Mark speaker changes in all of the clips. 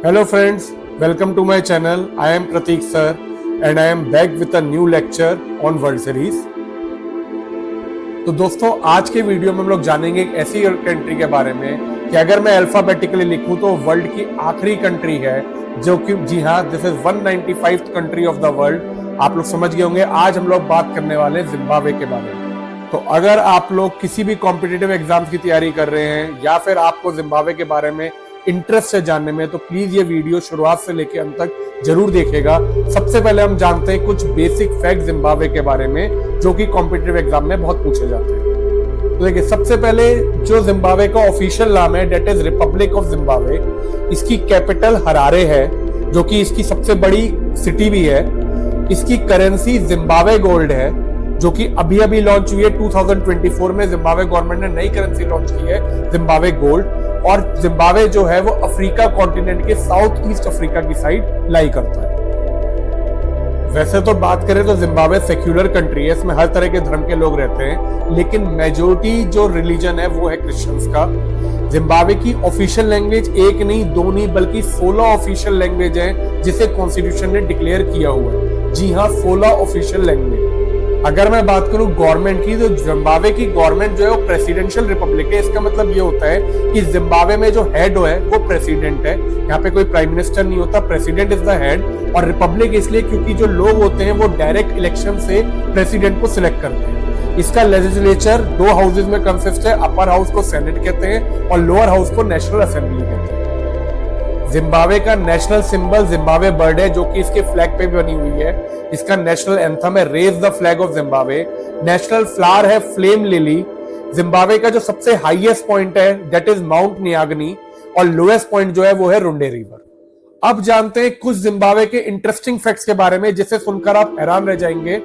Speaker 1: Hello friends, welcome to my channel. I am Pratik sir and I am back with a new lecture on World Series. तो दोस्तों आज के video में हम लोग जानेंगे एक ऐसी कंट्री के बारे में कि अगर मैं अल्फाबेटिकली लिखूं तो वर्ल्ड की आखिरी कंट्री है जो कि जी हाँ this is 195th country of the world. आप लोग समझ गए होंगे आज हम लोग बात करने वाले हैं जिम्बाब्वे के बारे में। तो अगर आप लोग किसी भी कॉम्पिटिटिव एग्जाम्स की तैयारी कर रहे हैं या फिर आपको जिम्बाब्वे के बारे में इंटरेस्ट है जानने में तो प्लीज ये वीडियो शुरुआत से लेकर अंत तक जरूर देखेगा। सबसे पहले हम जानते हैं कुछ बेसिक फैक्ट जिम्बाब्वे के बारे में जो कि कॉम्पिटिटिव एग्जाम में बहुत पूछे जाते हैं। तो देखिए सबसे पहले जो जिम्बाब्वे का ऑफिशियल नाम है that is republic of Zimbabwe. इसकी कैपिटल हरारे है जो कि इसकी सबसे बड़ी सिटी भी है। इसकी करेंसी जिम्बाब्वे गोल्ड है जो कि अभी अभी लॉन्च हुई है 2024 में। जिम्बाब्वे गवर्नमेंट ने नई करेंसी लॉन्च की है जिम्बाब्वे गोल्ड। और जिम्बाब्वे जो है वो अफ्रीका कॉन्टिनेंट के साउथ ईस्ट अफ्रीका की साइड लाई करता है। वैसे तो बात करें तो जिम्बाब्वे सेक्युलर कंट्री है, इसमें हर तरह के धर्म के लोग रहते हैं, लेकिन मेजोरिटी जो रिलीजन है वो है क्रिश्चियंस का। जिम्बाब्वे की ऑफिशियल लैंग्वेज एक नहीं दो नहीं बल्कि 16 ऑफिशियल लैंग्वेज है जिसे कॉन्स्टिट्यूशन ने डिक्लेयर किया हुआ है। जी हाँ 16 ऑफिशियल लैंग्वेज। अगर मैं बात करूं गवर्नमेंट की तो जिम्बाब्वे की गवर्नमेंट जो है वो प्रेसिडेंशियल रिपब्लिक है। इसका मतलब ये होता है कि जिम्बाब्वे में जो हेड है वो प्रेसिडेंट है। यहाँ पे कोई प्राइम मिनिस्टर नहीं होता, प्रेसिडेंट इज द हेड। और रिपब्लिक इसलिए क्योंकि जो लोग होते हैं वो डायरेक्ट इलेक्शन से प्रेसिडेंट को सिलेक्ट करते हैं। इसका लेजिस्लेचर 2 हाउसेज में कंसिस्ट है। अपर हाउस को सेनेट कहते हैं और लोअर हाउस को नेशनल असेंबली कहते हैं। जिम्बाब्वे का नेशनल सिंबल जिम्बाब्वे बर्ड है जो कि इसके फ्लैग पे भी बनी हुई है। इसका नेशनल एंथम है raise the flag of Zimbabwe. National flower है फ्लेम लिली। जिम्बाब्वे का जो सबसे हाईएस्ट पॉइंट है दैट इज माउंट नियागनी और लोएस्ट पॉइंट जो है वो है रुंडे रिवर। अब जानते हैं कुछ जिम्बाब्वे के इंटरेस्टिंग फैक्ट्स के बारे में जिसे सुनकर आप हैरान रह जाएंगे।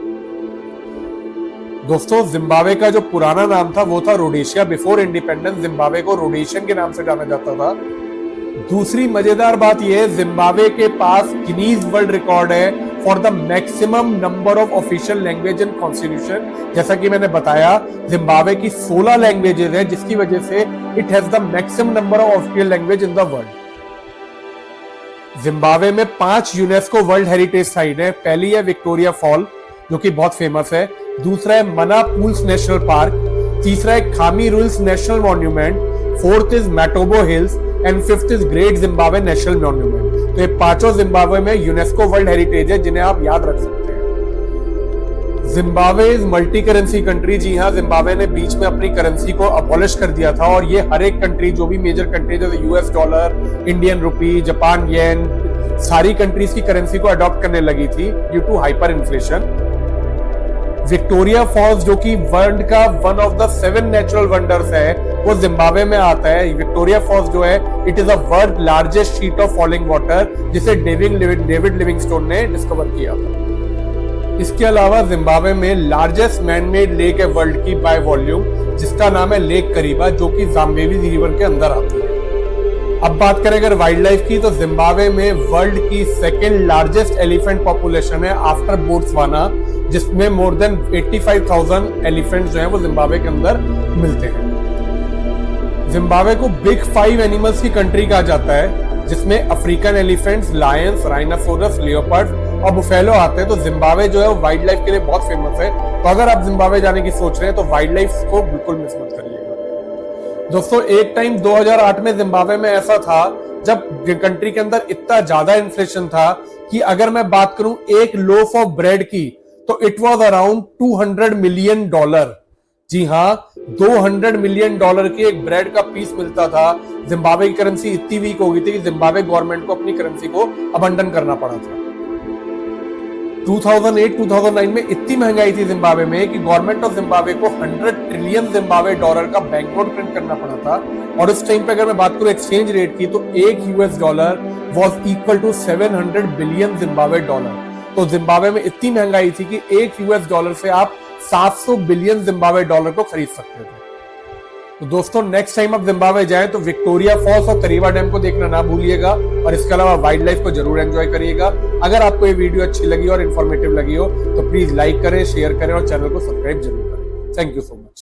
Speaker 1: दोस्तों जिम्बाब्वे का जो पुराना नाम था वो था रोडेशिया। बिफोर इंडिपेंडेंस जिम्बाब्वे को रोडेशियन के नाम से जाना जाता था। दूसरी मजेदार बात यह है जिम्बाब्वे के पास गिनीज वर्ल्ड रिकॉर्ड है for the maximum number of official language in constitution. जैसा कि मैंने बताया जिम्बाब्वे की 16 लैंग्वेजेस है जिसकी वजह से it has the maximum number of official language in the world. Zimbabwe में 5 यूनेस्को वर्ल्ड हेरिटेज साइट है। पहली है विक्टोरिया फॉल जो कि बहुत फेमस है। दूसरा है मना पूल्स नेशनल पार्क। तीसरा है Khami ruins national monument. Fourth is Matobo hills and fifth is Great Zimbabwe national monument. तो ये पांचों जिम्बाब्वे में यूनेस्को वर्ल्ड हेरिटेज है जिन्हें आप याद रख सकते हैं। Zimbabwe is multi currency country. जी हाँ जिम्बाब्वे ने बीच में अपनी करेंसी को अबॉलिश कर दिया था और ये हर एक कंट्री जो भी मेजर कंट्री जैसे US dollar, Indian rupee, Japan yen, सारी कंट्रीज की करेंसी को अडॉप्ट करने लगी थी due to hyperinflation. Victoria Falls जो कि वर्ल्ड का one of the 7 natural wonders है वो जिम्बाब्वे में आता है। विक्टोरिया फॉल्स जो है it is a world largest sheet of falling water जिसे डेविड लिविंगस्टोन ने डिस्कवर किया था। इसके अलावा जिम्बाब्वे में लार्जेस्ट मैनमेड लेक है वर्ल्ड की बाय वॉल्यूम जिसका नाम है लेक करीबा जो कि ज़ाम्बेवी रिवर के अंदर आती है। अब बात करें अगर वाइल्ड लाइफ की तो जिम्बाब्वे में वर्ल्ड की 2nd लार्जेस्ट एलिफेंट पॉपुलेशन है आफ्टर बोट्सवाना जिसमें मोर देन 85,000 एलिफेंट्स जो हैं वो जिम्बाब्वे के अंदर मिलते हैं। जिम्बाब्वे को बिग 5 एनिमल्स की कंट्री कहा जाता है जिसमें African elephants, Lions, rhinoceros, leopard और बुफेलो आते हैं। तो जिम्बाब्वे जो है वो वाइल्ड लाइफ के लिए बहुत फेमस है। तो अगर आप जिम्बाब्वे जाने की सोच रहे हैं तो वाइल्ड लाइफ को बिल्कुल मिस मत करिएगा। दोस्तों एक टाइम 2008 में जिम्बाब्वे में ऐसा था जब कंट्री के अंदर इतना ज्यादा इन्फ्लेशन था कि अगर मैं बात करूं एक लोफ ऑफ ब्रेड की तो इट वाज अराउंड $200 मिलियन। जी हाँ 200 मिलियन डॉलर की एक ब्रेड का पीस मिलता था। जिम्बाब्वे की करेंसी इतनी वीक हो गई थी कि जिम्बाब्वे गवर्नमेंट को अपनी करेंसी को अबंडन करना पड़ा था। 2008-2009 में इतनी महंगाई थी जिम्बाब्वे में कि गवर्नमेंट ऑफ जिम्बाब्वे को 100 ट्रिलियन जिम्बाब्वे डॉलर का बैंक नोट प्रिंट करना पड़ा था। और उस टाइम पे अगर मैं बात करूं एक्सचेंज रेट की तो एक US dollar was equal to 700 billion Zimbabwe dollar. तो जिम्बाब्वे में इतनी महंगाई थी कि एक यूएस डॉलर से आप 700 बिलियन जिम्बाब्वे डॉलर को खरीद सकते थे। तो दोस्तों नेक्स्ट टाइम आप जिम्बाब्वे जाएं तो विक्टोरिया फॉल्स और करीबा डैम को देखना ना भूलिएगा और इसके अलावा वाइल्ड लाइफ को जरूर एंजॉय करिएगा। अगर आपको ये वीडियो अच्छी लगी और इन्फॉर्मेटिव लगी हो तो प्लीज लाइक करें, शेयर करें और चैनल को सब्सक्राइब जरूर करें। Thank you so much.